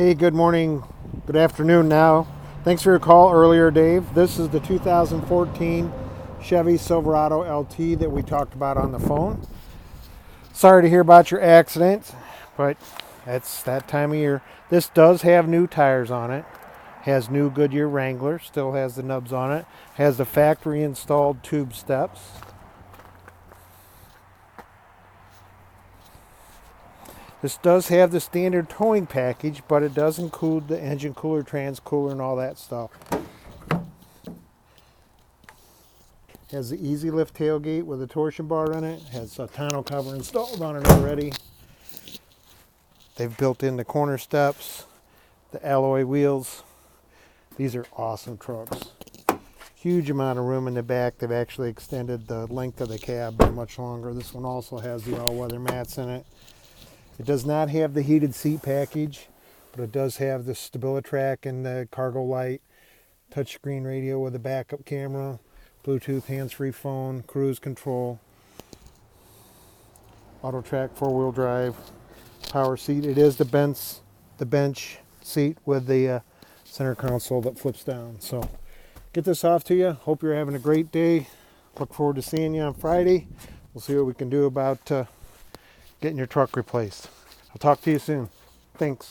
Hey, good morning, good afternoon now. Thanks for your call earlier, Dave. This is the 2014 Chevy Silverado LT that we talked about on the phone. Sorry to hear about your accident, but it's that time of year. This does have new tires on it. Has new Goodyear Wrangler, still has the nubs on it. Has the factory installed tube steps. This does have the standard towing package, but it does include the engine cooler, trans cooler, and all that stuff. Has the easy lift tailgate with a torsion bar on it. Has a tonneau cover installed on it already. They've built in the corner steps, the alloy wheels. These are awesome trucks. Huge amount of room in the back. They've actually extended the length of the cab much longer. This one also has the all-weather mats in it. It does not have the heated seat package, but it does have the Auto-Trac and the cargo light, touchscreen radio with a backup camera, Bluetooth hands-free phone, cruise control, Auto-Trac four-wheel drive, power seat. It is the bench seat with the center console that flips down. So get this off to you. Hope you're having a great day. Look forward to seeing you on Friday. We'll see what we can do about getting your truck replaced. I'll talk to you soon. Thanks.